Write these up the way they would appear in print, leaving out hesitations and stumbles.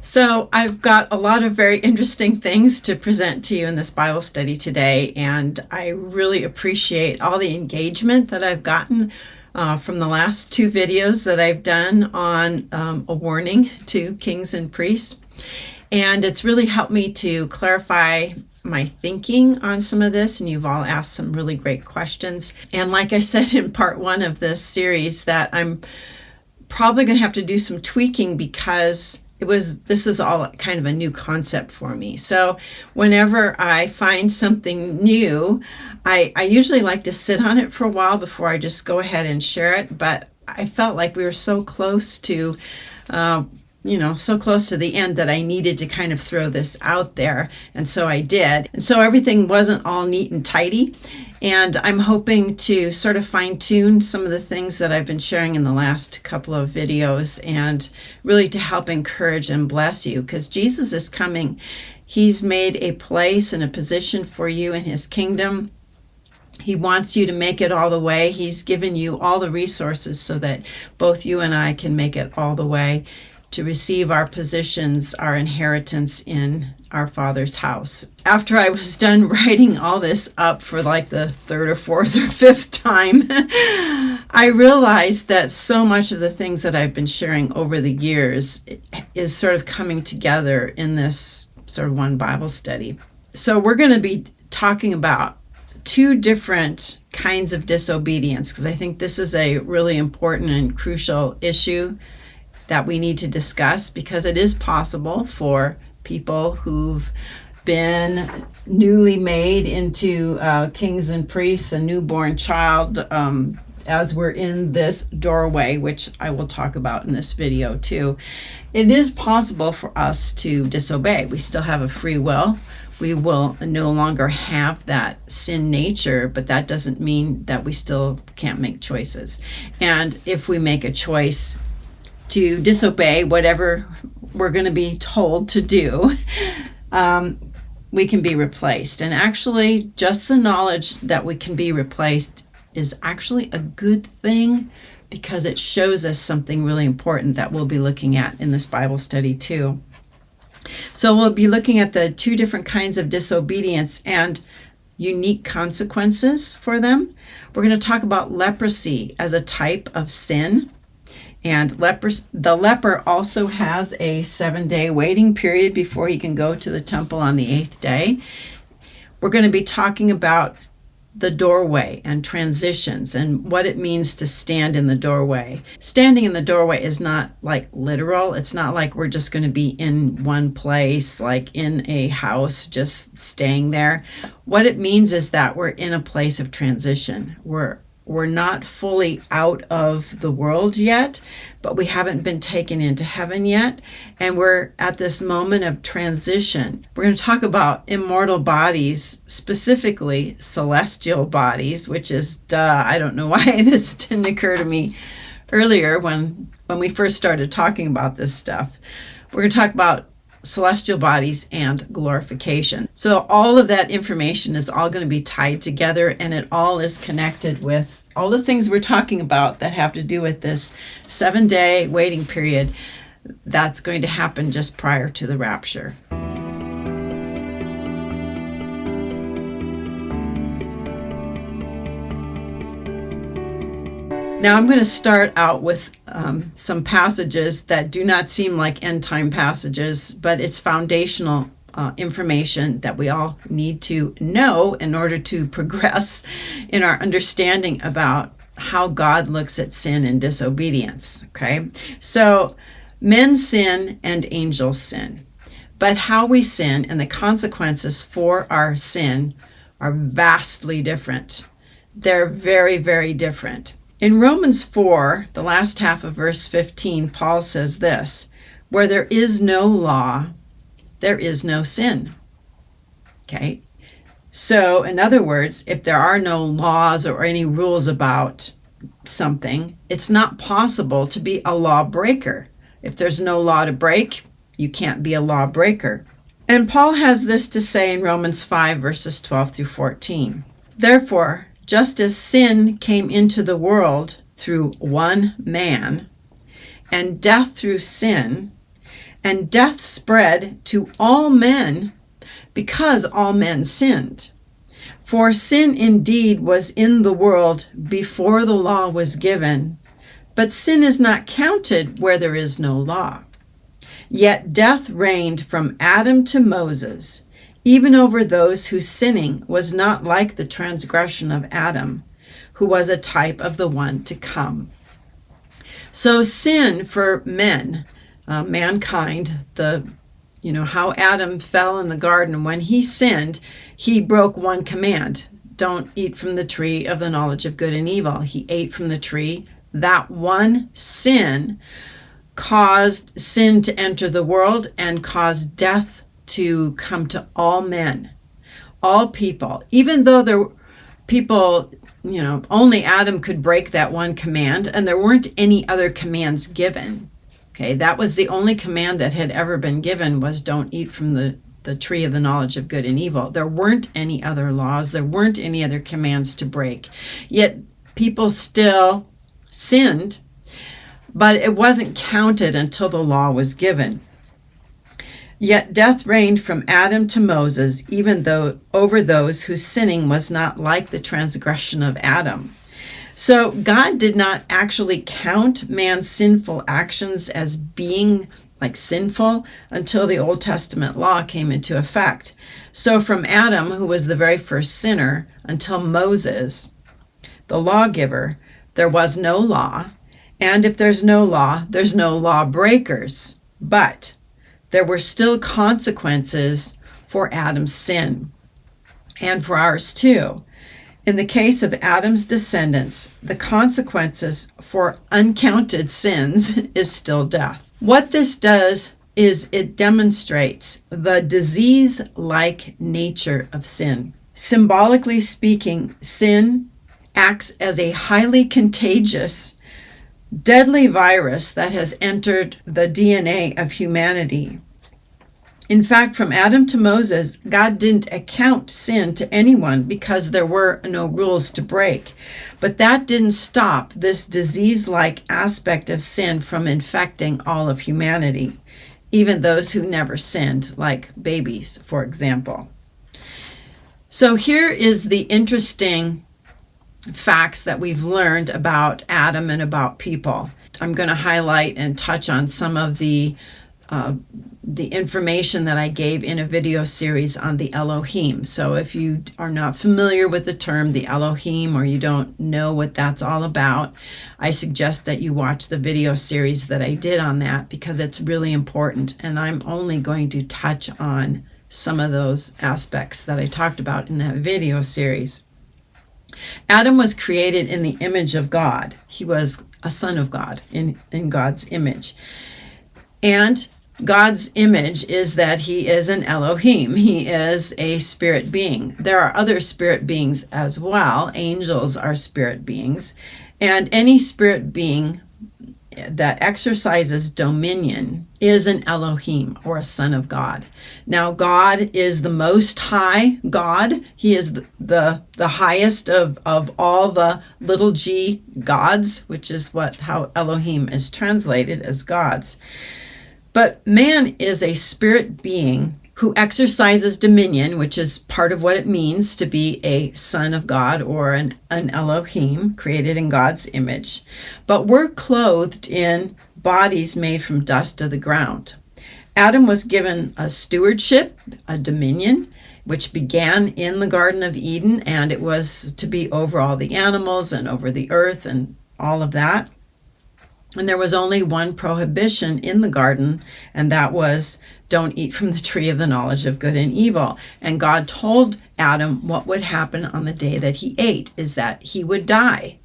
So I've got a lot of very interesting things to present to you in this Bible study today, and I really appreciate all the engagement that I've gotten from the last two videos that I've done on a warning to kings and priests. And it's really helped me to clarify my thinking on some of this, and you've all asked some really great questions. And like I said in part one of this series, that I'm probably going to have to do some tweaking because this is all kind of a new concept for me. So whenever I find something new, I usually like to sit on it for a while before I just go ahead and share it. But I felt like we were so close to so close to the end that I needed to kind of throw this out there. And so I did. And so everything wasn't all neat and tidy. And I'm hoping to sort of fine tune some of the things that I've been sharing in the last couple of videos, and really to help encourage and bless you, because Jesus is coming. He's made a place and a position for you in his kingdom. He wants you to make it all the way. He's given you all the resources so that both you and I can make it all the way to receive our positions, our inheritance in our Father's house. After I was done writing all this up for like the third or fourth or fifth time, I realized that so much of the things that I've been sharing over the years is sort of coming together in this sort of one Bible study. So we're going to be talking about two different kinds of disobedience, because I think this is a really important and crucial issue that we need to discuss, because it is possible for people who've been newly made into kings and priests, a newborn child, as we're in this doorway, which I will talk about in this video too. It is possible for us to disobey. We still have a free will. We will no longer have that sin nature, but that doesn't mean that we still can't make choices. And if we make a choice to disobey whatever we're going to be told to do, we can be replaced. And actually, just the knowledge that we can be replaced is actually a good thing, because it shows us something really important that we'll be looking at in this Bible study too. So we'll be looking at the two different kinds of disobedience and unique consequences for them. We're going to talk about leprosy as a type of sin. And the leper also has a 7-day waiting period before he can go to the temple on the 8th day. We're going to be talking about the doorway and transitions and what it means to stand in the doorway. Standing in the doorway is not like literal. It's not like we're just going to be in one place, like in a house, just staying there. What it means is that we're in a place of transition. We're not fully out of the world yet, but we haven't been taken into heaven yet. And we're at this moment of transition. We're going to talk about immortal bodies, specifically celestial bodies, which is, I don't know why this didn't occur to me earlier when we first started talking about this stuff. We're going to talk about celestial bodies and glorification. So all of that information is all going to be tied together, and it all is connected with all the things we're talking about that have to do with this 7-day waiting period that's going to happen just prior to the rapture. Now I'm going to start out with some passages that do not seem like end time passages, but it's foundational information that we all need to know in order to progress in our understanding about how God looks at sin and disobedience. Okay, so men sin and angels sin, but how we sin and the consequences for our sin are vastly different. They're very, very different. In Romans 4, the last half of verse 15, Paul says this: where there is no law, there is no sin. Okay? So, in other words, if there are no laws or any rules about something, it's not possible to be a lawbreaker. If there's no law to break, you can't be a lawbreaker. And Paul has this to say in Romans 5, verses 12 through 14. Therefore, just as sin came into the world through one man, and death through sin, And death spread to all men because all men sinned. For sin indeed was in the world before the law was given, but sin is not counted where there is no law. Yet death reigned from Adam to Moses, even over those whose sinning was not like the transgression of Adam, who was a type of the one to come. So sin for men, mankind, how Adam fell in the garden, when he sinned, he broke one command: don't eat from the tree of the knowledge of good and evil. He ate from the tree. That one sin caused sin to enter the world and caused death to come to all men, all people. Even though there were people, only Adam could break that one command, and there weren't any other commands given. Okay, that was the only command that had ever been given, was don't eat from the tree of the knowledge of good and evil. There weren't any other laws. There weren't any other commands to break. Yet people still sinned, but it wasn't counted until the law was given. Yet death reigned from Adam to Moses, even though over those whose sinning was not like the transgression of Adam. So God did not actually count man's sinful actions as being sinful until the Old Testament law came into effect. So from Adam, who was the very first sinner, until Moses, the lawgiver, there was no law. And if there's no law, there's no lawbreakers. But there were still consequences for Adam's sin, and for ours too. In the case of Adam's descendants, the consequences for uncounted sins is still death. What this does is it demonstrates the disease-like nature of sin. Symbolically speaking, sin acts as a highly contagious, deadly virus that has entered the DNA of humanity. In fact, from Adam to Moses, God didn't account sin to anyone because there were no rules to break. But that didn't stop this disease-like aspect of sin from infecting all of humanity, even those who never sinned, like babies, for example. So here is the interesting facts that we've learned about Adam and about people. I'm going to highlight and touch on some of the information that I gave in a video series on the Elohim. So if you are not familiar with the term, the Elohim, or you don't know what that's all about, I suggest that you watch the video series that I did on that, because it's really important. And I'm only going to touch on some of those aspects that I talked about in that video series. Adam was created in the image of God. He was a son of God, in God's image. And God's image is that he is an Elohim. He is a spirit being. There are other spirit beings as well. Angels are spirit beings. And any spirit being that exercises dominion is an Elohim, or a son of God. Now, God is the most high God. He is the highest of all the little g gods, which is how Elohim is translated, as gods. But man is a spirit being who exercises dominion, which is part of what it means to be a son of God, or an Elohim, created in God's image. But we're clothed in bodies made from dust of the ground. Adam was given a stewardship, a dominion, which began in the Garden of Eden, and it was to be over all the animals and over the earth and all of that. And there was only one prohibition in the garden, and that was, don't eat from the tree of the knowledge of good and evil. And God told Adam what would happen on the day that he ate, is that he would die.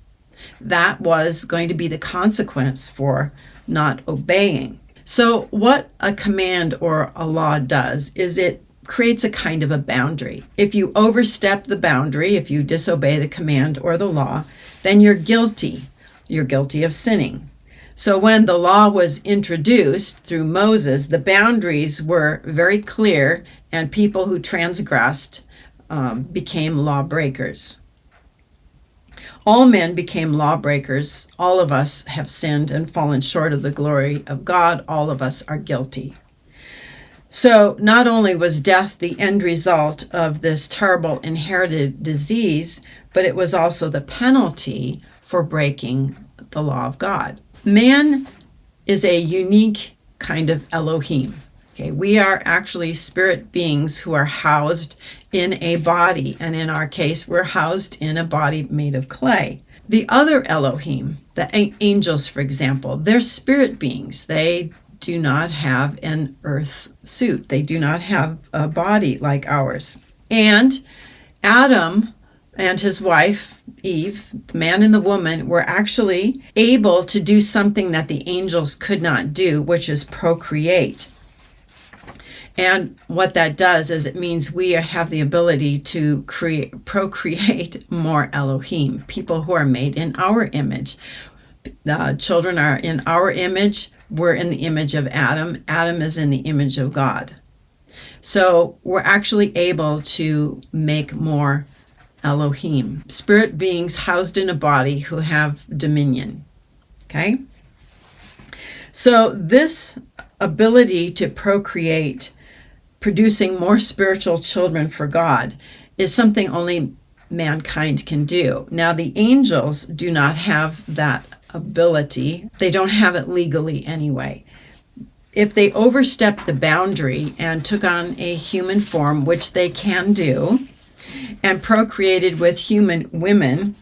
That was going to be the consequence for not obeying. So what a command or a law does is it creates a kind of a boundary. If you overstep the boundary, if you disobey the command or the law, then you're guilty. You're guilty of sinning. So when the law was introduced through Moses, the boundaries were very clear, and people who transgressed became lawbreakers. All men became lawbreakers. All of us have sinned and fallen short of the glory of God. All of us are guilty. So not only was death the end result of this terrible inherited disease, but it was also the penalty for breaking the law of God. Man is a unique kind of Elohim. Okay, we are actually spirit beings who are housed in a body, and in our case, we're housed in a body made of clay. The other Elohim, the angels, for example, they're spirit beings. They do not have an earth suit. They do not have a body like ours. And Adam and his wife, Eve, the man and the woman, were actually able to do something that the angels could not do, which is procreate. And what that does is it means we have the ability to procreate more Elohim, people who are made in our image. Children are in our image. We're in the image of Adam. Adam is in the image of God. So we're actually able to make more Elohim, spirit beings housed in a body who have dominion. Okay? So this ability to procreate, producing more spiritual children for God, is something only mankind can do. Now, the angels do not have that ability. They don't have it legally anyway. If they overstepped the boundary and took on a human form, which they can do, and procreated with human women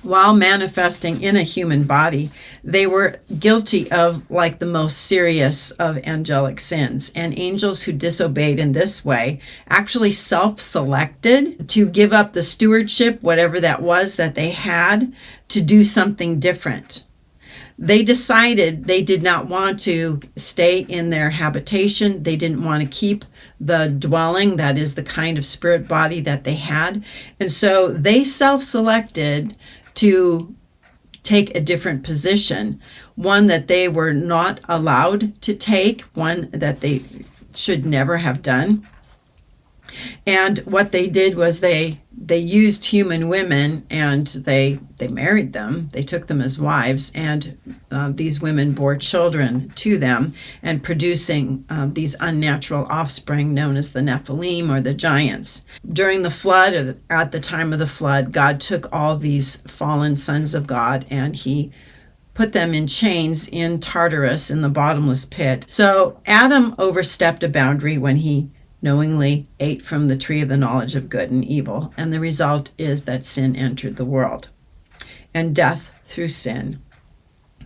while manifesting in a human body, they were guilty of like the most serious of angelic sins. And angels who disobeyed in this way actually self-selected to give up the stewardship, whatever that was that they had, to do something different. They decided they did not want to stay in their habitation. They didn't want to keep the dwelling, that is the kind of spirit body that they had. And so they self-selected to take a different position, one that they were not allowed to take, one that they should never have done. And what they did was they used human women, and they married them. They took them as wives, and these women bore children to them, and producing these unnatural offspring known as the Nephilim, or the giants. During the flood, or at the time of the flood, God took all these fallen sons of God, and he put them in chains in Tartarus, in the bottomless pit. So Adam overstepped a boundary when he knowingly ate from the tree of the knowledge of good and evil, and the result is that sin entered the world, and death through sin.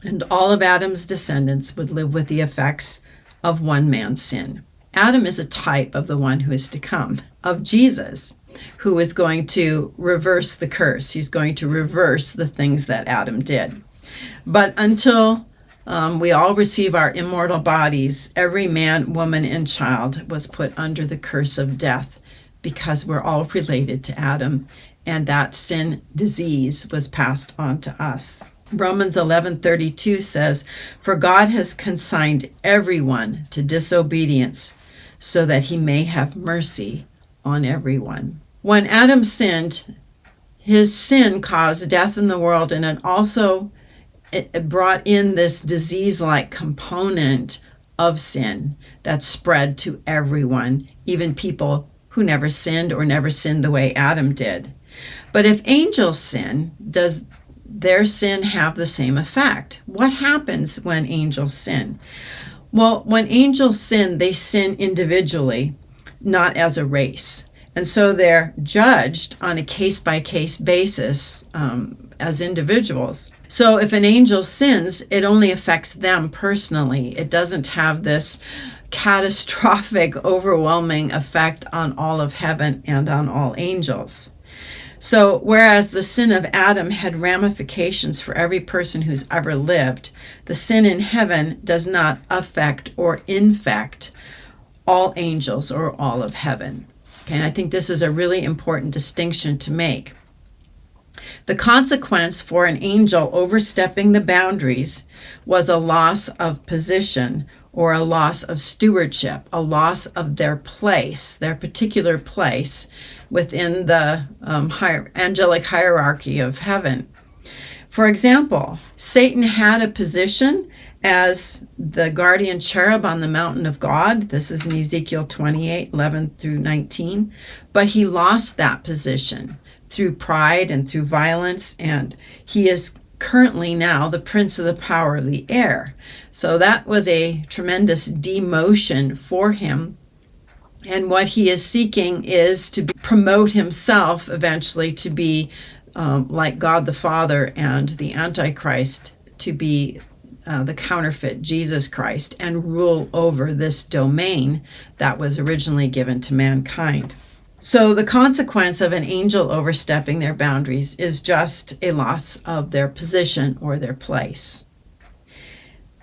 And all of Adam's descendants would live with the effects of one man's sin. Adam is a type of the one who is to come, of Jesus, who is going to reverse the curse. He's going to reverse the things that Adam did. But until we all receive our immortal bodies, every man, woman, and child was put under the curse of death, because we're all related to Adam, and that sin disease was passed on to us. Romans 11:32 says, "For God has consigned everyone to disobedience, so that he may have mercy on everyone." When Adam sinned, his sin caused death in the world, and it brought in this disease-like component of sin that spread to everyone, even people who never sinned or never sinned the way Adam did. But if angels sin, does their sin have the same effect? What happens when angels sin? Well, when angels sin, they sin individually, not as a race. And so they're judged on a case-by-case basis as individuals. So if an angel sins, it only affects them personally. It doesn't have this catastrophic, overwhelming effect on all of heaven and on all angels. So whereas the sin of Adam had ramifications for every person who's ever lived, the sin in heaven does not affect or infect all angels or all of heaven. Okay, and I think this is a really important distinction to make. The consequence for an angel overstepping the boundaries was a loss of position, or a loss of stewardship, a loss of their place, their particular place within the angelic hierarchy of heaven. For example, Satan had a position as the guardian cherub on the mountain of God. This is in Ezekiel 28:11-19. But he lost that position through pride and through violence, and he is currently now the prince of the power of the air. So that was a tremendous demotion for him. And what he is seeking is to promote himself eventually to be like God the Father, and the Antichrist to be the counterfeit Jesus Christ, and rule over this domain that was originally given to mankind. So the consequence of an angel overstepping their boundaries is just a loss of their position or their place.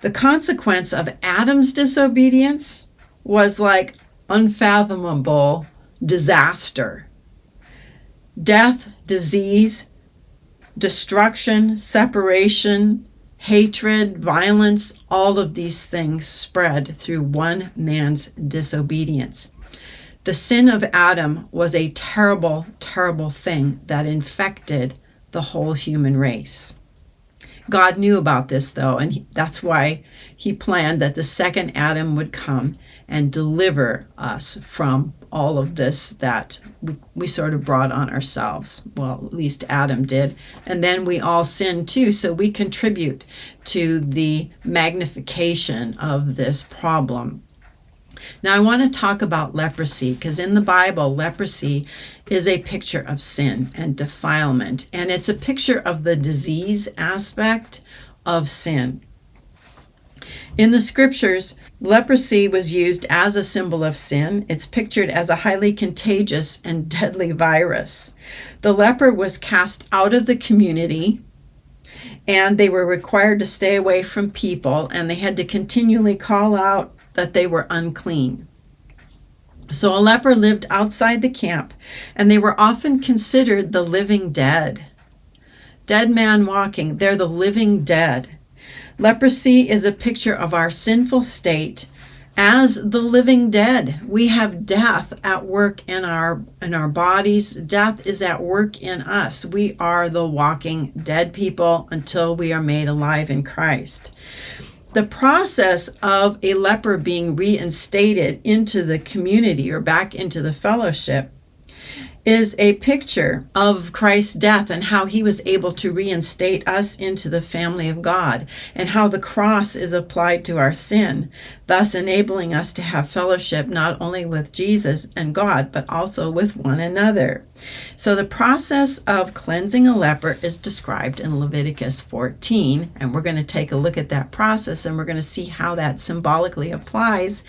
The consequence of Adam's disobedience was like unfathomable disaster. Death, disease, destruction, separation, hatred, violence, all of these things spread through one man's disobedience. The sin of Adam was a terrible, terrible thing that infected the whole human race. God knew about this, though, and that's why he planned that the second Adam would come and deliver us from all of this that we sort of brought on ourselves. Well, at least Adam did. And then we all sinned too, so we contribute to the magnification of this problem. Now, I want to talk about leprosy, because in the Bible, leprosy is a picture of sin and defilement, and it's a picture of the disease aspect of sin. In the scriptures, leprosy was used as a symbol of sin. It's pictured as a highly contagious and deadly virus. The leper was cast out of the community, and they were required to stay away from people, and they had to continually call out that they were unclean. So a leper lived outside the camp, and they were often considered the living dead. Dead man walking, they're the living dead. Leprosy is a picture of our sinful state as the living dead. We have death at work in our bodies. Death is at work in us. We are the walking dead people until we are made alive in Christ. The process of a leper being reinstated into the community or back into the fellowship is a picture of Christ's death and how he was able to reinstate us into the family of God, and how the cross is applied to our sin, thus enabling us to have fellowship not only with Jesus and God, but also with one another. So the process of cleansing a leper is described in Leviticus 14, and we're going to take a look at that process, and we're going to see how that symbolically applies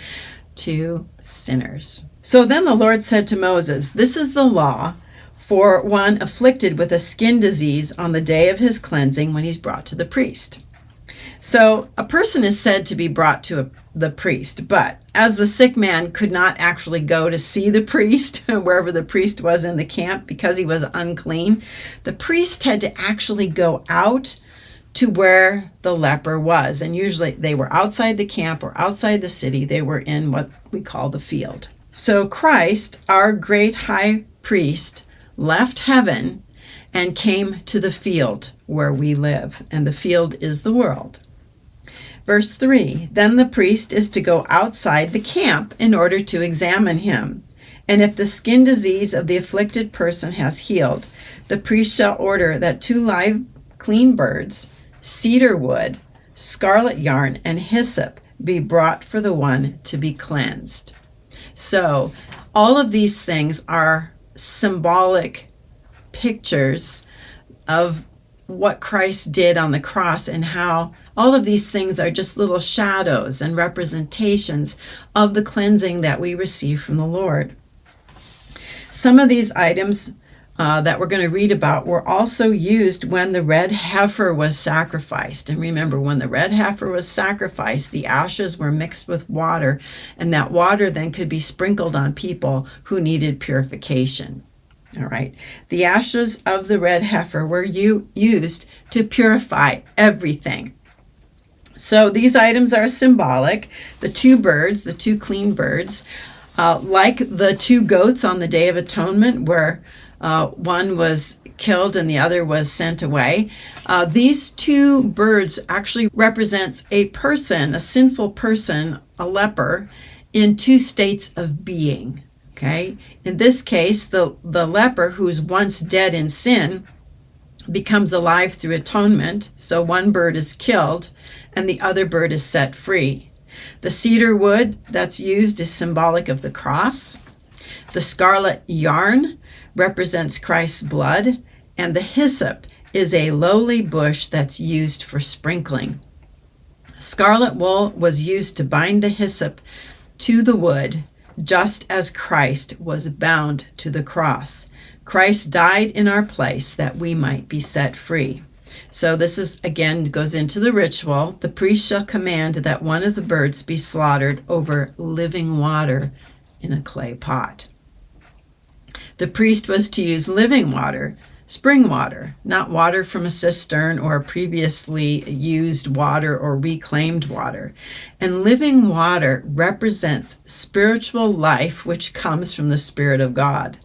to sinners. So then the Lord said to Moses, "This is the law for one afflicted with a skin disease on the day of his cleansing when he's brought to the priest." So a person is said to be brought to the priest, but as the sick man could not actually go to see the priest wherever the priest was in the camp because he was unclean, the priest had to actually go out to where the leper was. And usually they were outside the camp or outside the city. They were in what we call the field. So Christ, our great high priest, left heaven and came to the field where we live. And the field is the world. Verse 3, then the priest is to go outside the camp in order to examine him. And if the skin disease of the afflicted person has healed, the priest shall order that 2 live clean birds, cedar wood, scarlet yarn, and hyssop be brought for the one to be cleansed. So all of these things are symbolic pictures of what Christ did on the cross, and how all of these things are just little shadows and representations of the cleansing that we receive from the Lord. Some of these items that we're going to read about were also used when the red heifer was sacrificed. And remember, when the red heifer was sacrificed, the ashes were mixed with water, and that water then could be sprinkled on people who needed purification. All right. The ashes of the red heifer were used to purify everything. So these items are symbolic. The 2 birds, the 2 clean birds, like the 2 goats on the Day of Atonement, where One was killed and the other was sent away. These two birds actually represents a person, a sinful person, a leper, in two states of being. Okay? In this case, the leper who is once dead in sin becomes alive through atonement. So one bird is killed and the other bird is set free. The cedar wood that's used is symbolic of the cross. The scarlet yarn represents Christ's blood, and the hyssop is a lowly bush that's used for sprinkling. Scarlet wool was used to bind the hyssop to the wood, just as Christ was bound to the cross. Christ died in our place that we might be set free. So this is, again, goes into the ritual. The priest shall command that one of the birds be slaughtered over living water in a clay pot. The priest was to use living water, spring water, not water from a cistern or previously used water or reclaimed water. And living water represents spiritual life, which comes from the Spirit of God.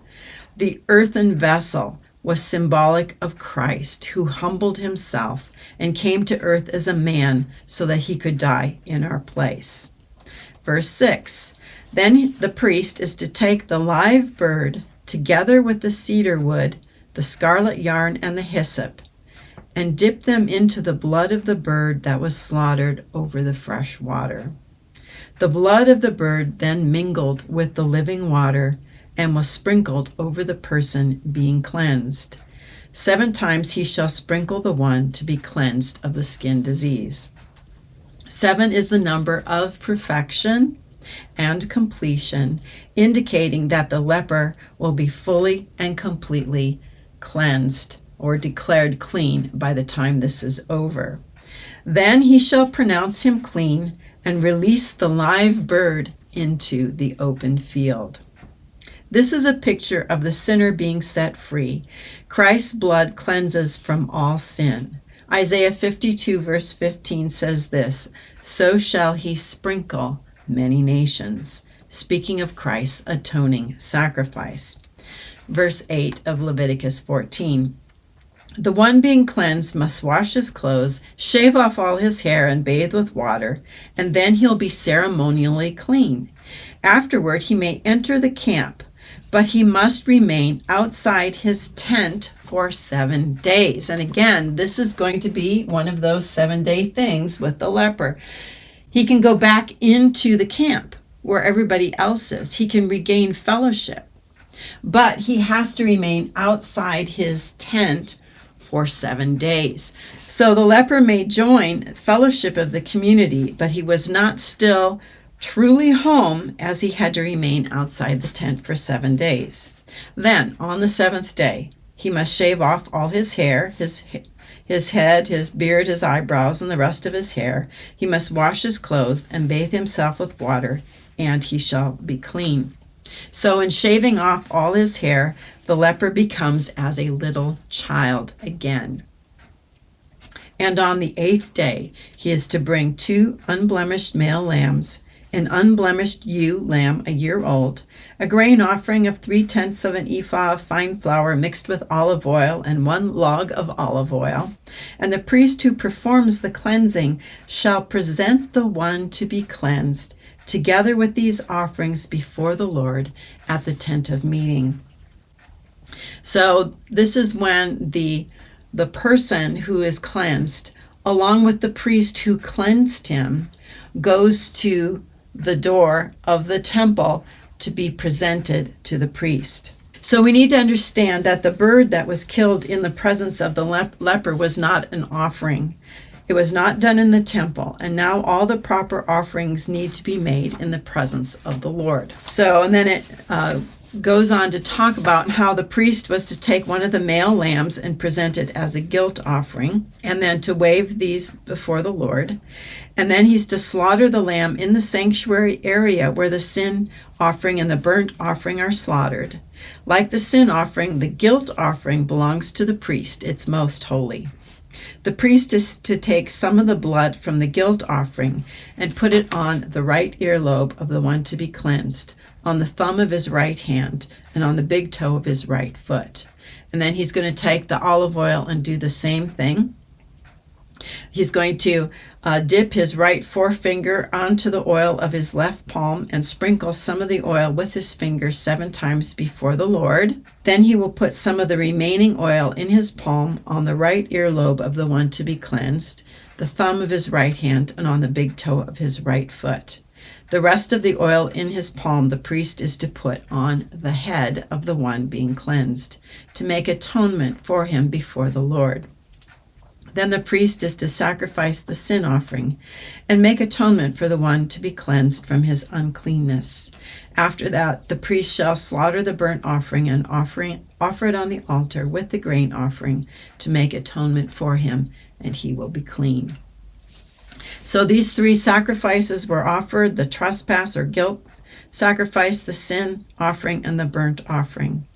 The earthen vessel was symbolic of Christ, who humbled himself and came to earth as a man so that he could die in our place. Verse 6, then the priest is to take the live bird together with the cedar wood, the scarlet yarn, and the hyssop, and dip them into the blood of the bird that was slaughtered over the fresh water. The blood of the bird then mingled with the living water and was sprinkled over the person being cleansed. 7 times he shall sprinkle the one to be cleansed of the skin disease. 7 is the number of perfection and completion, indicating that the leper will be fully and completely cleansed or declared clean by the time this is over. Then he shall pronounce him clean and release the live bird into the open field. This is a picture of the sinner being set free. Christ's blood cleanses from all sin. Isaiah 52 verse 15 says this, so shall he sprinkle many nations, speaking of Christ's atoning sacrifice. Verse 8 of Leviticus 14. The one being cleansed must wash his clothes, shave off all his hair, and bathe with water, and then he'll be ceremonially clean. Afterward, he may enter the camp, but he must remain outside his tent for 7 days. And again, this is going to be one of those 7-day things with the leper. He can go back into the camp where everybody else is. He can regain fellowship, but he has to remain outside his tent for 7 days. So the leper may join fellowship of the community, but he was not still truly home, as he had to remain outside the tent for 7 days. Then, on the 7th day, he must shave off all his hair, his head, his beard, his eyebrows, and the rest of his hair. He must wash his clothes and bathe himself with water, and he shall be clean. So in shaving off all his hair, the leper becomes as a little child again. And on the 8th day, he is to bring 2 unblemished male lambs, an unblemished ewe lamb a year old, a grain offering of 3/10 of an ephah of fine flour mixed with olive oil, and 1 log of olive oil. And the priest who performs the cleansing shall present the one to be cleansed, together with these offerings before the Lord at the tent of meeting. So this is when the person who is cleansed, along with the priest who cleansed him, goes to the door of the temple to be presented to the priest. So we need to understand that the bird that was killed in the presence of the leper was not an offering. It was not done in the temple, and now all the proper offerings need to be made in the presence of the Lord. So, and then it goes on to talk about how the priest was to take one of the male lambs and present it as a guilt offering, and then to wave these before the Lord. And then he's to slaughter the lamb in the sanctuary area where the sin offering and the burnt offering are slaughtered. Like the sin offering, the guilt offering belongs to the priest. It's most holy. The priest is to take some of the blood from the guilt offering and put it on the right earlobe of the one to be cleansed, on the thumb of his right hand, and on the big toe of his right foot. And then he's going to take the olive oil and do the same thing. He's going to dip his right forefinger onto the oil of his left palm and sprinkle some of the oil with his finger 7 times before the Lord. Then he will put some of the remaining oil in his palm on the right earlobe of the one to be cleansed, the thumb of his right hand, and on the big toe of his right foot. The rest of the oil in his palm the priest is to put on the head of the one being cleansed, to make atonement for him before the Lord. Then the priest is to sacrifice the sin offering and make atonement for the one to be cleansed from his uncleanness. After that, the priest shall slaughter the burnt offering and offer it on the altar with the grain offering to make atonement for him, and he will be clean. So these 3 sacrifices were offered: the trespass or guilt sacrifice, the sin offering, and the burnt offering.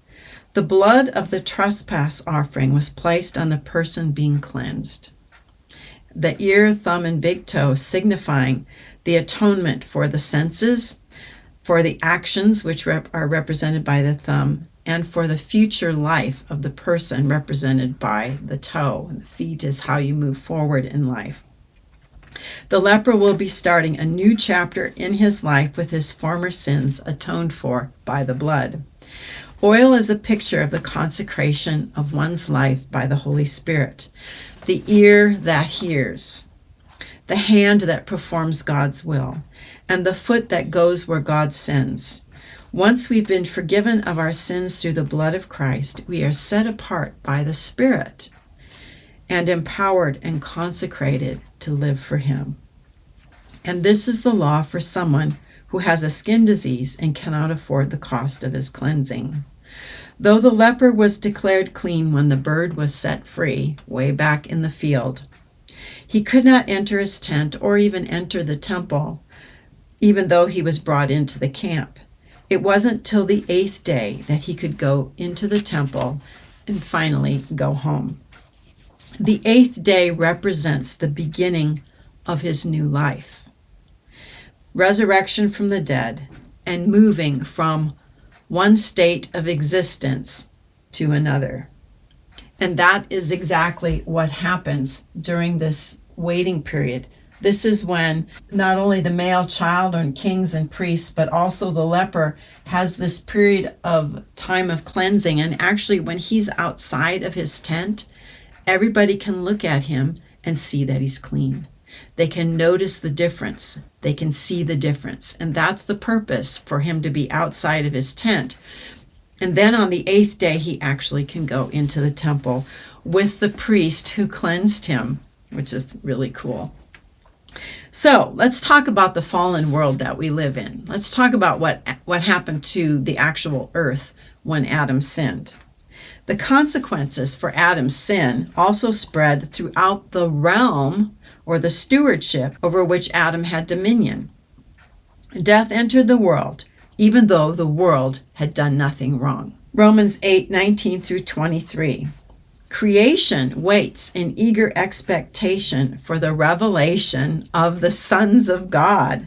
The blood of the trespass offering was placed on the person being cleansed, the ear, thumb, and big toe signifying the atonement for the senses, for the actions which are represented by the thumb, and for the future life of the person represented by the toe. And the feet is how you move forward in life. The leper will be starting a new chapter in his life with his former sins atoned for by the blood. Oil is a picture of the consecration of one's life by the Holy Spirit, the ear that hears, the hand that performs God's will, and the foot that goes where God sends. Once we've been forgiven of our sins through the blood of Christ, we are set apart by the Spirit and empowered and consecrated to live for Him. And this is the law for someone who has a skin disease and cannot afford the cost of his cleansing. Though the leper was declared clean when the bird was set free, way back in the field, he could not enter his tent or even enter the temple, even though he was brought into the camp. It wasn't till the 8th day that he could go into the temple and finally go home. The 8th day represents the beginning of his new life, resurrection from the dead, and moving from one state of existence to another. And that is exactly what happens during this waiting period. This is when not only the male child and kings and priests, but also the leper has this period of time of cleansing. And actually, when he's outside of his tent, everybody can look at him and see that he's clean. They can notice the difference. They can see the difference. And that's the purpose, for him to be outside of his tent. And then on the 8th day, he actually can go into the temple with the priest who cleansed him, which is really cool. So let's talk about the fallen world that we live in. Let's talk about what happened to the actual earth when Adam sinned. The consequences for Adam's sin also spread throughout the realm, or the stewardship, over which Adam had dominion. Death entered the world, even though the world had done nothing wrong. Romans 8:19 through 23. Creation waits in eager expectation for the revelation of the sons of God.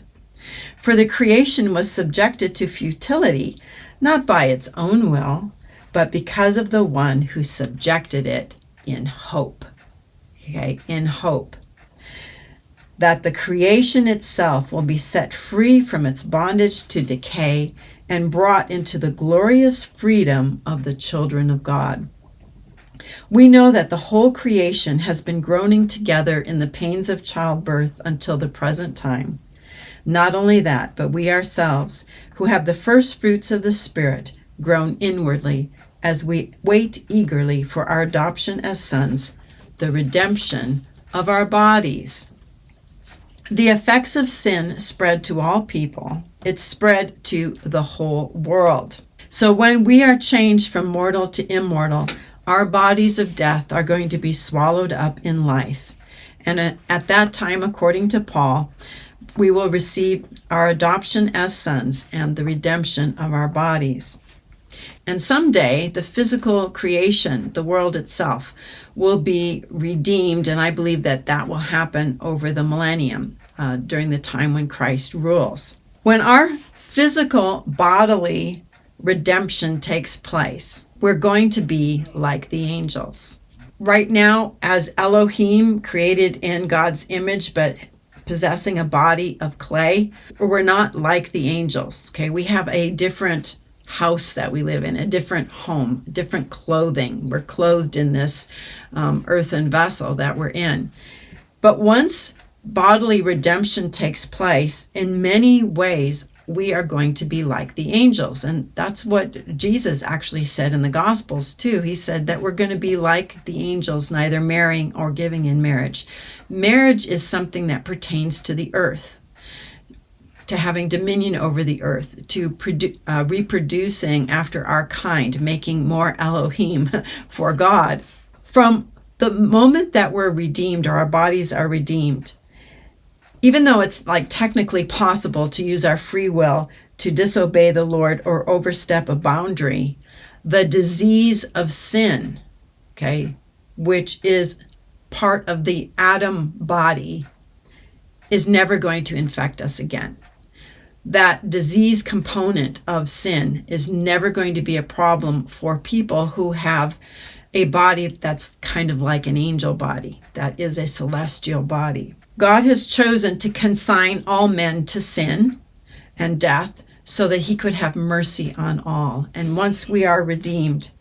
For the creation was subjected to futility, not by its own will, but because of the one who subjected it in hope. Okay, in hope that the creation itself will be set free from its bondage to decay and brought into the glorious freedom of the children of God. We know that the whole creation has been groaning together in the pains of childbirth until the present time. Not only that, but we ourselves, who have the first fruits of the Spirit, groan inwardly as we wait eagerly for our adoption as sons, the redemption of our bodies. The effects of sin spread to all people. It spread to the whole world. So when we are changed from mortal to immortal, our bodies of death are going to be swallowed up in life. And at that time, according to Paul, we will receive our adoption as sons and the redemption of our bodies. And someday, the physical creation, the world itself, will be redeemed, and I believe that that will happen over the millennium, during the time when Christ rules. When our physical bodily redemption takes place, we're going to be like the angels. Right now, as Elohim, created in God's image, but possessing a body of clay, we're not like the angels, okay? We have a different house that we live in, a different home, different clothing. We're clothed in this earthen vessel that we're in. But once bodily redemption takes place, in many ways, we are going to be like the angels. And that's what Jesus actually said in the Gospels too. He said that we're going to be like the angels, neither marrying or giving in marriage. Marriage is something that pertains to the earth, to having dominion over the earth, to reproducing after our kind, making more Elohim for God. From the moment that we're redeemed, or our bodies are redeemed, even though it's like technically possible to use our free will to disobey the Lord or overstep a boundary, the disease of sin, okay, which is part of the Adam body, is never going to infect us again. That disease component of sin is never going to be a problem for people who have a body that's kind of like an angel body, that is a celestial body. God has chosen to consign all men to sin and death so that he could have mercy on all. And once we are redeemed,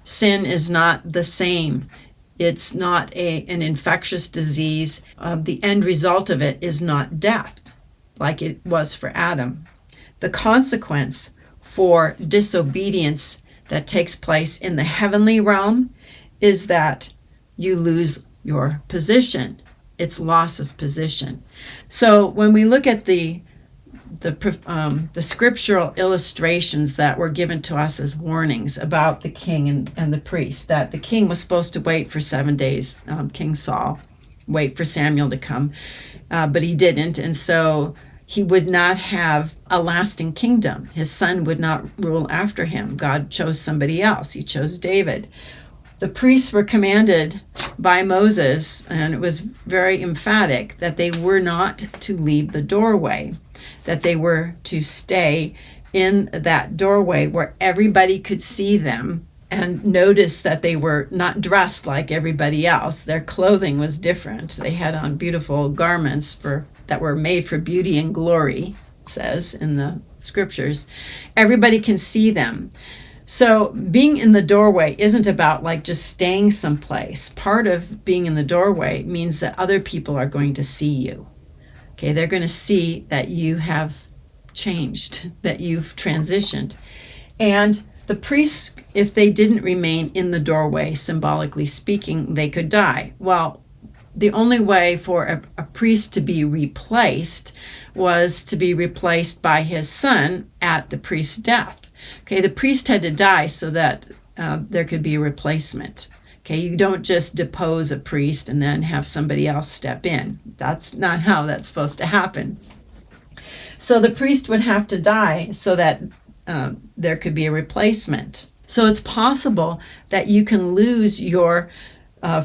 sin is not the same. It's not an infectious disease. The end result of it is not death, like it was for Adam. The consequence for disobedience that takes place in the heavenly realm is that you lose your position. It's loss of position. So when we look at the scriptural illustrations that were given to us as warnings about the king and the priest, that the king was supposed to wait for 7 days, King Saul, wait for Samuel to come, but he didn't, and so he would not have a lasting kingdom. His son would not rule after him. God chose somebody else. He chose David. The priests were commanded by Moses, and it was very emphatic, that they were not to leave the doorway, that they were to stay in that doorway where everybody could see them and notice that they were not dressed like everybody else. Their clothing was different. They had on beautiful garments that were made for beauty and glory, it says in the scriptures. Everybody can see them. So being in the doorway isn't about like just staying someplace. Part of being in the doorway means that other people are going to see you. Okay, they're going to see that you have changed, that you've transitioned. And the priests, if they didn't remain in the doorway, symbolically speaking, they could die. Well, the only way for a priest to be replaced was to be replaced by his son at the priest's death. Okay, the priest had to die so that there could be a replacement. Okay, you don't just depose a priest and then have somebody else step in. That's not how that's supposed to happen. So the priest would have to die so that there could be a replacement. So it's possible that you can lose your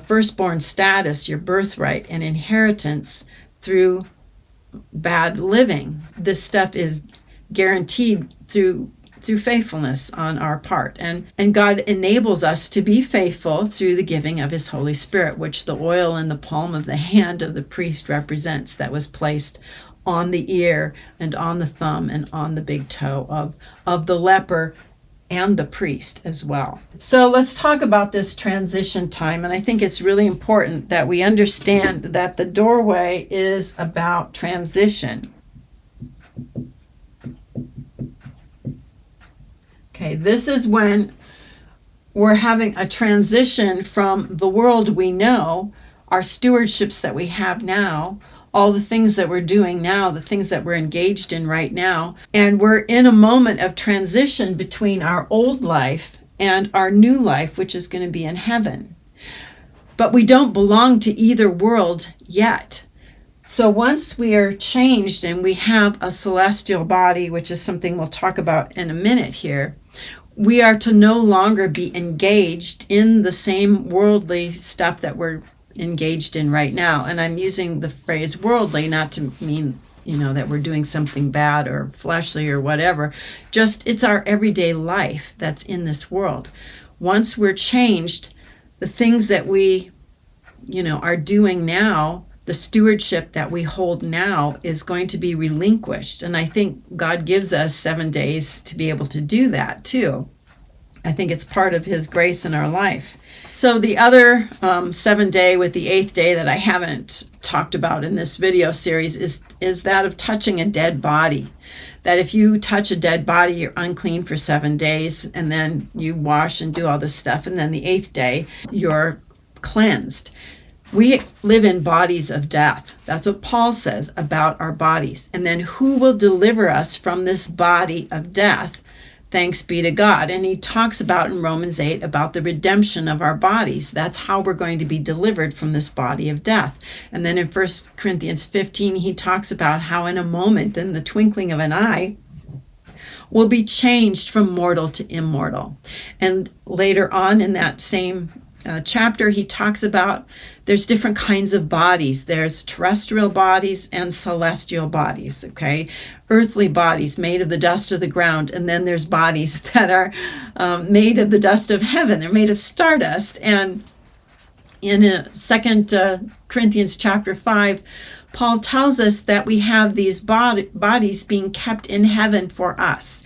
firstborn status, your birthright and inheritance through bad living. This stuff is guaranteed through faithfulness on our part. And God enables us to be faithful through the giving of his Holy Spirit, which the oil in the palm of the hand of the priest represents, that was placed on the ear and on the thumb and on the big toe of the leper and the priest as well. So let's talk about this transition time. And I think it's really important that we understand that the doorway is about transition. Okay, this is when we're having a transition from the world we know, our stewardships that we have now, all the things that we're doing now, the things that we're engaged in right now. And we're in a moment of transition between our old life and our new life, which is going to be in heaven. But we don't belong to either world yet. So once we are changed and we have a celestial body, which is something we'll talk about in a minute here, we are to no longer be engaged in the same worldly stuff that we're engaged in right now. And I'm using the phrase worldly not to mean, that we're doing something bad or fleshly or whatever. Just it's our everyday life that's in this world. Once we're changed, the things that we, are doing now, the stewardship that we hold now is going to be relinquished. And I think God gives us 7 days to be able to do that too. I think it's part of his grace in our life. So the other 7 day with the 8th day that I haven't talked about in this video series is that of touching a dead body. That if you touch a dead body, you're unclean for 7 days, and then you wash and do all this stuff. And then the 8th day, you're cleansed. We live in bodies of death. That's what Paul says about our bodies. And then who will deliver us from this body of death? Thanks be to God. And he talks about in Romans 8 about the redemption of our bodies. That's how we're going to be delivered from this body of death. And then in 1 Corinthians 15, he talks about how in a moment, in the twinkling of an eye, we'll be changed from mortal to immortal. And later on in that same chapter, he talks about there's different kinds of bodies. There's terrestrial bodies and celestial bodies, okay? Earthly bodies made of the dust of the ground, and then there's bodies that are made of the dust of heaven. They're made of stardust. And in 2 Corinthians chapter 5, Paul tells us that we have these bodies being kept in heaven for us.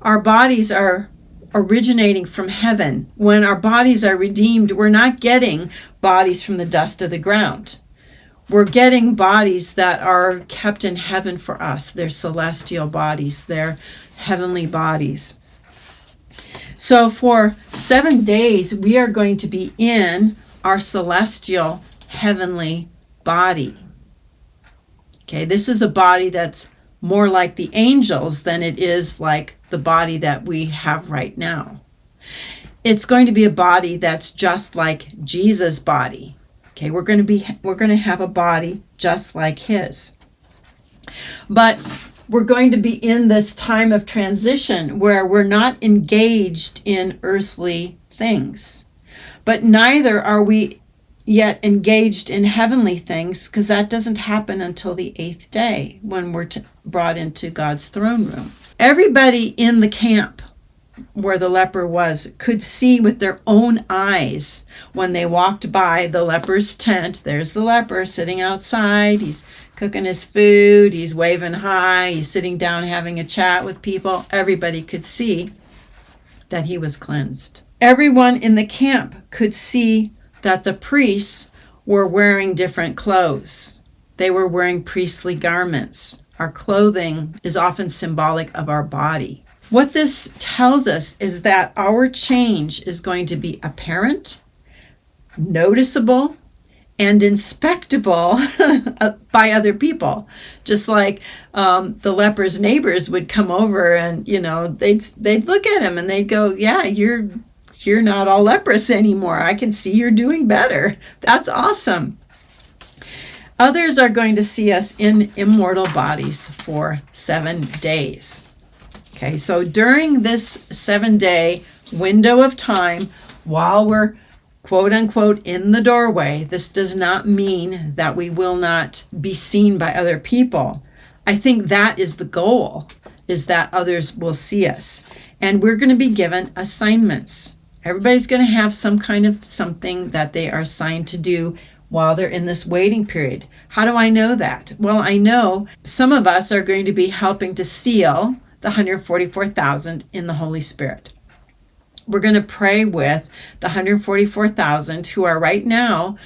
Our bodies are originating from heaven. When our bodies are redeemed, we're not getting bodies from the dust of the ground. We're getting bodies that are kept in heaven for us. They're celestial bodies. They're heavenly bodies. So for 7 days, we are going to be in our celestial heavenly body. Okay, this is a body that's more like the angels than it is like the body that we have right now. It's going to be a body that's just like Jesus' body. Okay, we're going to have a body just like his. But we're going to be in this time of transition where we're not engaged in earthly things. But neither are we yet engaged in heavenly things, because that doesn't happen until the 8th day when we're brought into God's throne room. Everybody in the camp where the leper was could see with their own eyes when they walked by the leper's tent. There's the leper sitting outside. He's cooking his food. He's waving hi. He's sitting down having a chat with people. Everybody could see that he was cleansed. Everyone in the camp could see that the priests were wearing different clothes. They were wearing priestly garments. Our clothing is often symbolic of our body. What this tells us is that our change is going to be apparent, noticeable, and inspectable by other people. Just like the leper's neighbors would come over and, they'd look at him and they'd go, yeah, you're not all leprous anymore. I can see you're doing better. That's awesome. Others are going to see us in immortal bodies for 7 days. Okay, so during this 7-day window of time, while we're quote unquote in the doorway, this does not mean that we will not be seen by other people. I think that is the goal, is that others will see us. And we're going to be given assignments. Everybody's going to have some kind of something that they are assigned to do while they're in this waiting period. How do I know that? Well, I know some of us are going to be helping to seal the 144,000 in the Holy Spirit. We're going to pray with the 144,000 who are right now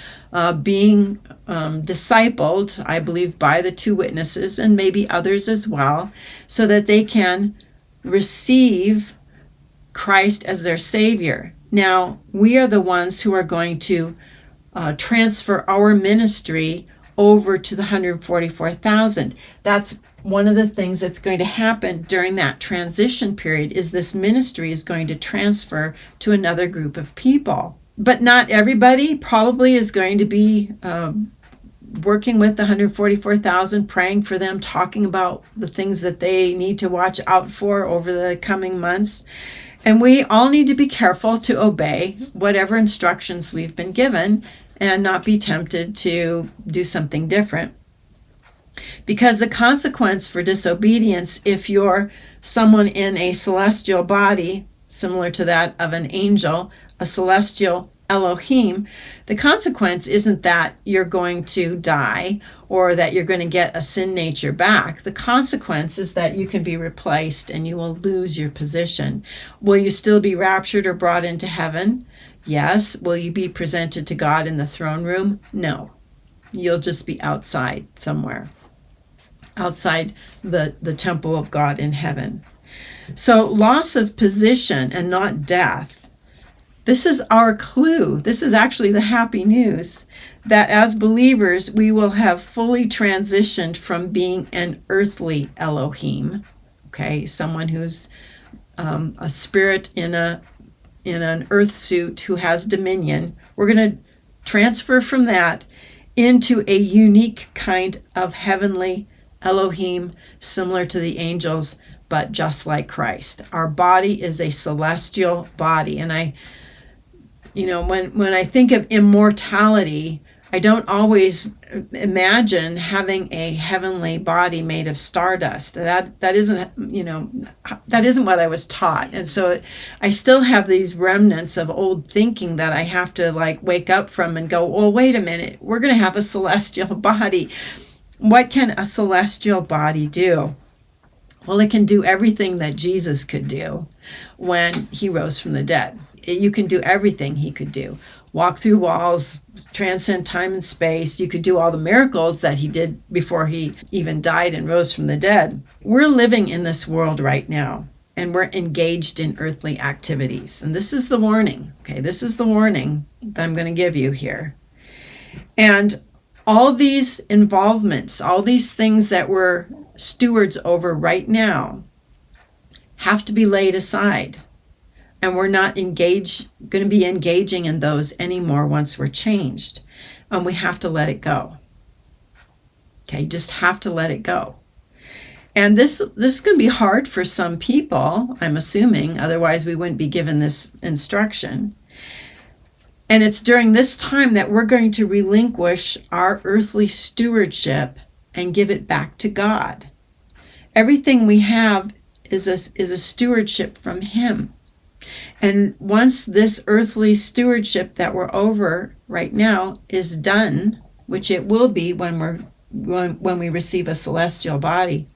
being discipled, I believe, by the 2 witnesses and maybe others as well, so that they can receive Christ as their Savior. Now, we are the ones who are going to transfer our ministry over to the 144,000. That's one of the things that's going to happen during that transition period, is this ministry is going to transfer to another group of people. But not everybody probably is going to be working with the 144,000, praying for them, talking about the things that they need to watch out for over the coming months. And we all need to be careful to obey whatever instructions we've been given and not be tempted to do something different. Because the consequence for disobedience, if you're someone in a celestial body, similar to that of an angel, a celestial Elohim, the consequence isn't that you're going to die or that you're going to get a sin nature back. The consequence is that you can be replaced and you will lose your position. Will you still be raptured or brought into heaven? Yes. Will you be presented to God in the throne room? No. You'll just be outside somewhere, outside the temple of God in heaven. So loss of position and not death. This is our clue. This is actually the happy news that as believers, we will have fully transitioned from being an earthly Elohim, okay, someone who's a spirit in an earth suit who has dominion. We're going to transfer from that into a unique kind of heavenly Elohim, similar to the angels, but just like Christ. Our body is a celestial body. And when I think of immortality, I don't always imagine having a heavenly body made of stardust. That isn't what I was taught. And so I still have these remnants of old thinking that I have to wake up from and go, well, wait a minute, we're going to have a celestial body. What can a celestial body do? Well, it can do everything that Jesus could do when he rose from the dead. You can do everything he could do. Walk through walls, transcend time and space. You could do all the miracles that he did before he even died and rose from the dead. We're living in this world right now, and we're engaged in earthly activities. And this is the warning, okay? This is the warning that I'm going to give you here. And all these involvements, all these things that we're stewards over right now have to be laid aside. And we're not going to be engaging in those anymore once we're changed. And we have to let it go. Okay, just have to let it go. And this is going to be hard for some people, I'm assuming, otherwise we wouldn't be given this instruction. And it's during this time that we're going to relinquish our earthly stewardship and give it back to God. Everything we have is a stewardship from him. And once this earthly stewardship that we're over right now is done, which it will be when we receive a celestial body,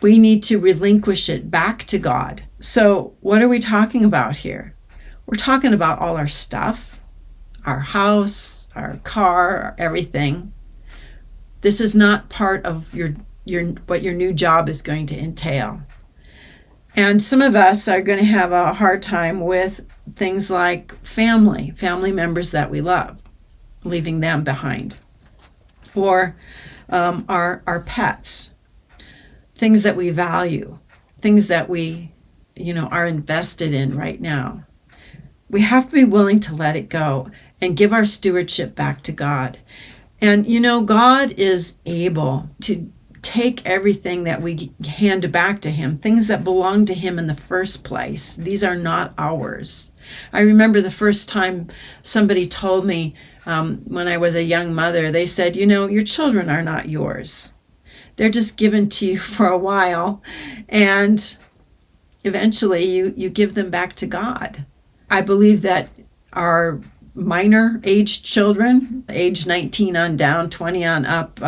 we need to relinquish it back to God. So what are we talking about here? We're talking about all our stuff, our house, our car, everything. This is not part of what your new job is going to entail. And some of us are going to have a hard time with things like family members that we love, leaving them behind. Or our pets, things that we value, things that we, are invested in right now. We have to be willing to let it go and give our stewardship back to God. And, God is able to take everything that we hand back to him, things that belong to him in the first place. These are not ours. I remember the first time somebody told me when I was a young mother, they said, your children are not yours. They're just given to you for a while, and eventually you give them back to God. I believe that our minor aged children, age 19 on down, 20 on up,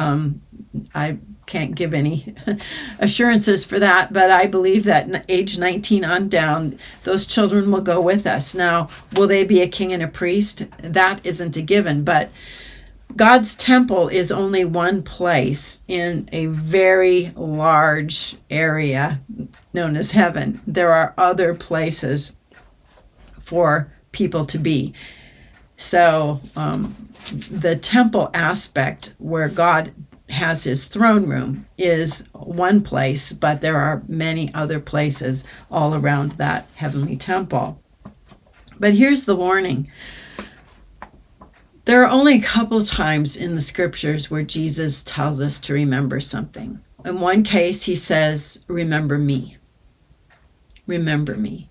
I can't give any assurances for that, but I believe that age 19 on down, those children will go with us. Now, will they be a king and a priest? That isn't a given, but God's temple is only one place in a very large area known as heaven. There are other places for people to be. So the temple aspect where God has his throne room is one place, but there are many other places all around that heavenly temple. But here's the warning. There are only a couple times in the scriptures where Jesus tells us to remember something. In one case, he says, remember me. Remember me.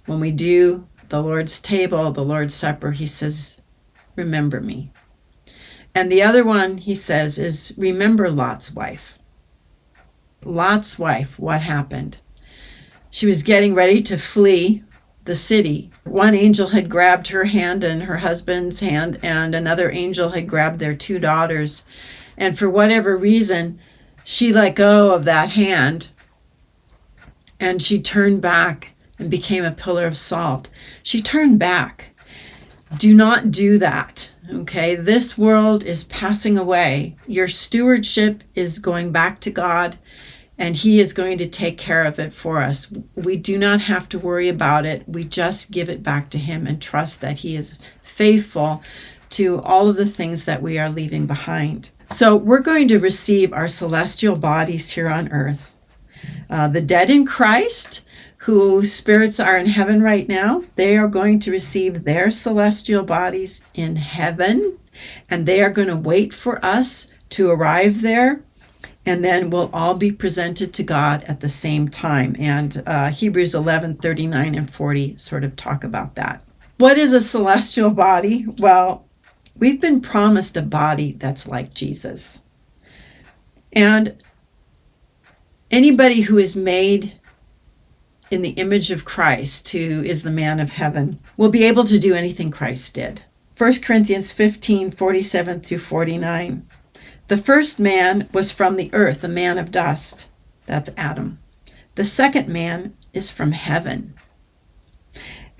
When we do the Lord's table, the Lord's Supper, he says, remember me. And the other one he says is, remember Lot's wife. Lot's wife, what happened? She was getting ready to flee the city. One angel had grabbed her hand and her husband's hand, and another angel had grabbed their 2 daughters. And for whatever reason, she let go of that hand, and she turned back and became a pillar of salt. She turned back. Do not do that, okay? This world is passing away. Your stewardship is going back to God, and he is going to take care of it for us. We do not have to worry about it. We just give it back to him and trust that he is faithful to all of the things that we are leaving behind. So we're going to receive our celestial bodies here on earth. The dead in Christ, whose spirits are in heaven right now, they are going to receive their celestial bodies in heaven, and they are going to wait for us to arrive there. And then we'll all be presented to God at the same time. And Hebrews 11:39 and 40 sort of talk about that. What is a celestial body? Well, we've been promised a body that's like Jesus. And anybody who is made in the image of Christ, who is the man of heaven, will be able to do anything Christ did. 1 Corinthians 15:47 through 49. The first man was from the earth, a man of dust. That's Adam. The second man is from heaven.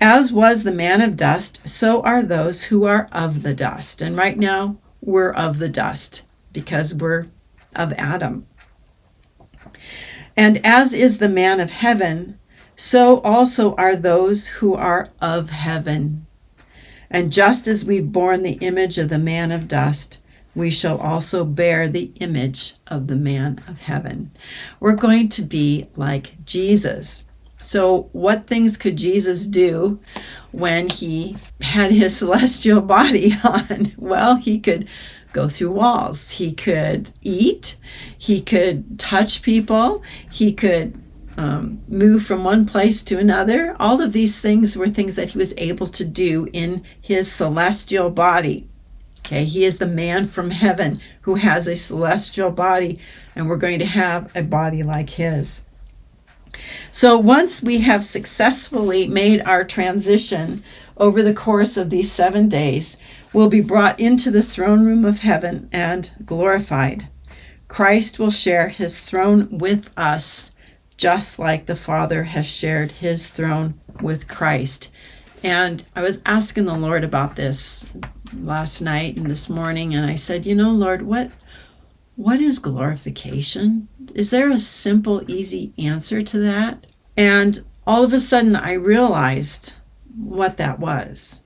As was the man of dust, so are those who are of the dust. And right now, we're of the dust because we're of Adam. And as is the man of heaven, so also are those who are of heaven. And just as we've borne the image of the man of dust, we shall also bear the image of the man of heaven. We're going to be like Jesus. So what things could Jesus do when he had his celestial body on? Well, he could go through walls. He could eat. He could touch people. He could move from one place to another. All of these things were things that he was able to do in his celestial body. Okay, he is the man from heaven who has a celestial body, and we're going to have a body like his. So once we have successfully made our transition over the course of these 7 days, we'll be brought into the throne room of heaven and glorified. Christ will share his throne with us, just like the Father has shared his throne with Christ. And I was asking the Lord about this last night and this morning, and I said, Lord, what is glorification? Is there a simple, easy answer to that? And all of a sudden I realized what that was.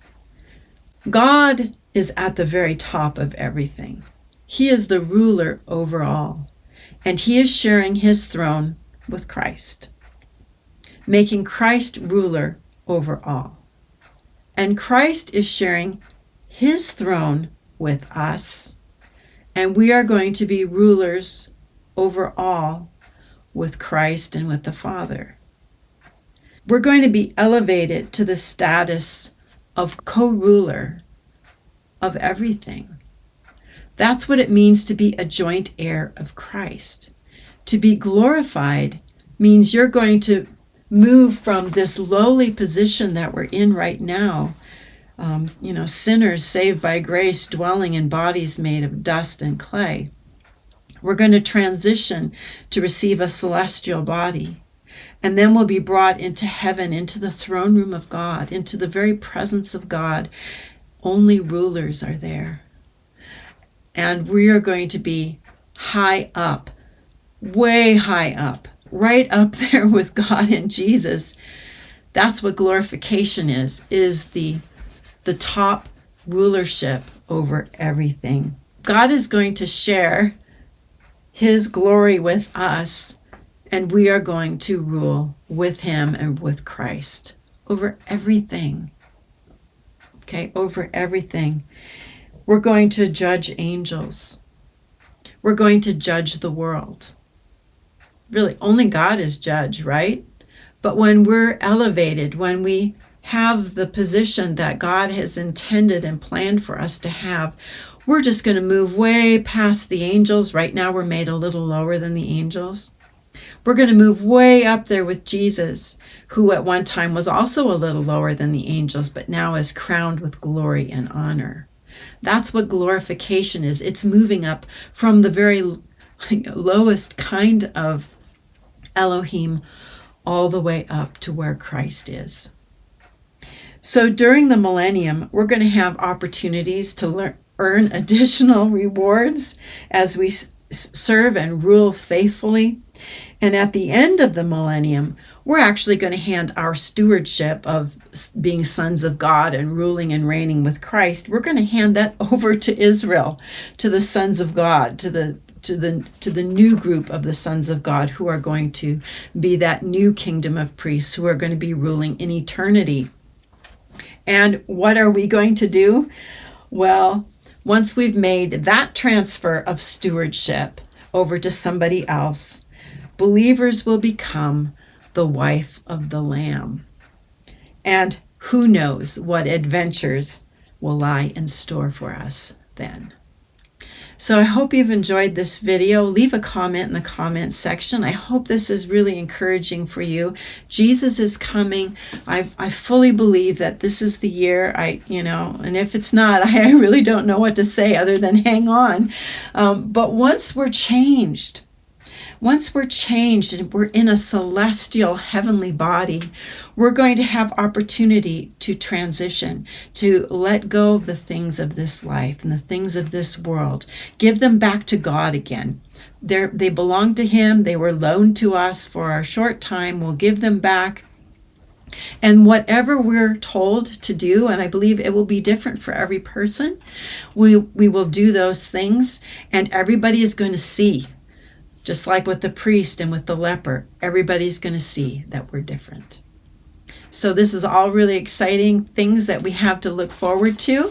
God is at the very top of everything. He is the ruler over all, and he is sharing his throne with Christ, making Christ ruler over all. And Christ is sharing his throne with us, and we are going to be rulers over all with Christ and with the Father. We're going to be elevated to the status of co-ruler of everything. That's what it means to be a joint heir of Christ. To be glorified means you're going to move from this lowly position that we're in right now, sinners saved by grace, dwelling in bodies made of dust and clay. We're going to transition to receive a celestial body. And then we'll be brought into heaven, into the throne room of God, into the very presence of God. Only rulers are there. And we are going to be high up, way high up, right up there with God and Jesus. That's what glorification is the top rulership over everything. God is going to share his glory with us, and we are going to rule with him and with Christ over everything. Okay, over everything. We're going to judge angels. We're going to judge the world. Really, only God is judge, right? But when we're elevated, when we have the position that God has intended and planned for us to have, we're just going to move way past the angels. Right now, we're made a little lower than the angels. We're going to move way up there with Jesus, who at one time was also a little lower than the angels, but now is crowned with glory and honor. That's what glorification is. It's moving up from the very lowest kind of Elohim all the way up to where Christ is. So during the millennium, we're going to have opportunities to earn additional rewards as we serve and rule faithfully. And at the end of the millennium, we're actually going to hand our stewardship of being sons of God and ruling and reigning with Christ, we're going to hand that over to Israel, to the sons of God, to the new group of the sons of God who are going to be that new kingdom of priests who are going to be ruling in eternity. And what are we going to do? Well, once we've made that transfer of stewardship over to somebody else, believers will become the wife of the Lamb. And who knows what adventures will lie in store for us then. So I hope you've enjoyed this video. Leave a comment in the comment section. I hope this is really encouraging for you. Jesus is coming. I fully believe that this is the year. And if it's not, I really don't know what to say other than hang on. But once we're changed and we're in a celestial heavenly body, we're going to have opportunity to transition, to let go of the things of this life and the things of this world, give them back to God again. They belong to Him. They were loaned to us for a short time. We'll give them back. And whatever we're told to do, and I believe it will be different for every person, we will do those things, and everybody is going to see. Just like with the priest and with the leper, everybody's going to see that we're different. So this is all really exciting things that we have to look forward to.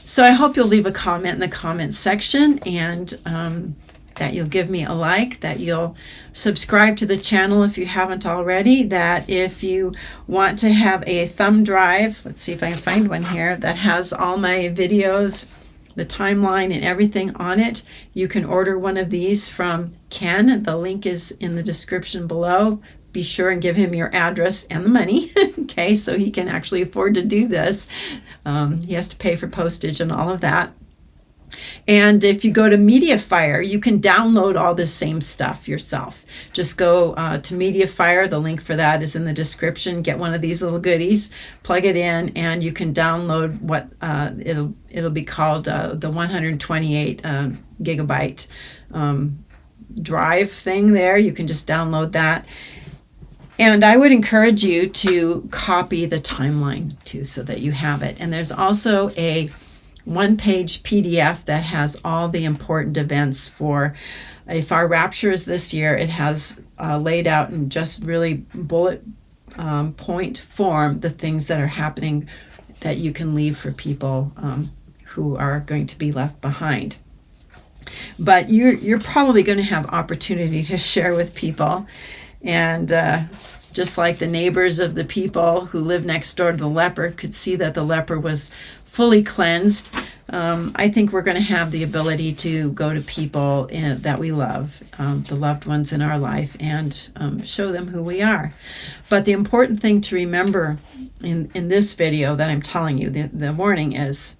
So I hope you'll leave a comment in the comment section, and that you'll give me a like, that you'll subscribe to the channel if you haven't already, that if you want to have a thumb drive, let's see if I can find one here, that has all my videos, the timeline and everything on it. You can order one of these from Ken. The link is in the description below. Be sure and give him your address and the money, okay, so he can actually afford to do this. He has to pay for postage and all of that. And if you go to MediaFire, you can download all this same stuff yourself. Just go to MediaFire. The link for that is in the description. Get one of these little goodies, plug it in, and you can download what it'll be called the 128 gigabyte drive thing there. You can just download that. And I would encourage you to copy the timeline too, so that you have it. And there's also a one-page PDF that has all the important events for, if our rapture is this year, it has laid out in just really bullet point form the things that are happening that you can leave for people who are going to be left behind. But you're probably going to have opportunity to share with people, and just like the neighbors of the people who lived next door to the leper could see that the leper was fully cleansed, I think we're going to have the ability to go to people that we love, the loved ones in our life, and show them who we are. But the important thing to remember in this video that I'm telling you, the warning is,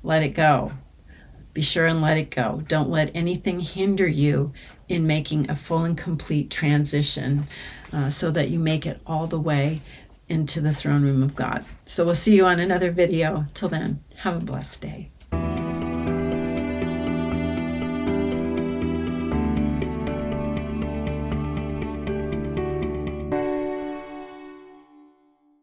let it go. Be sure and let it go. Don't let anything hinder you in making a full and complete transition, so that you make it all the way into the throne room of God. So we'll see you on another video. Till then, have a blessed day.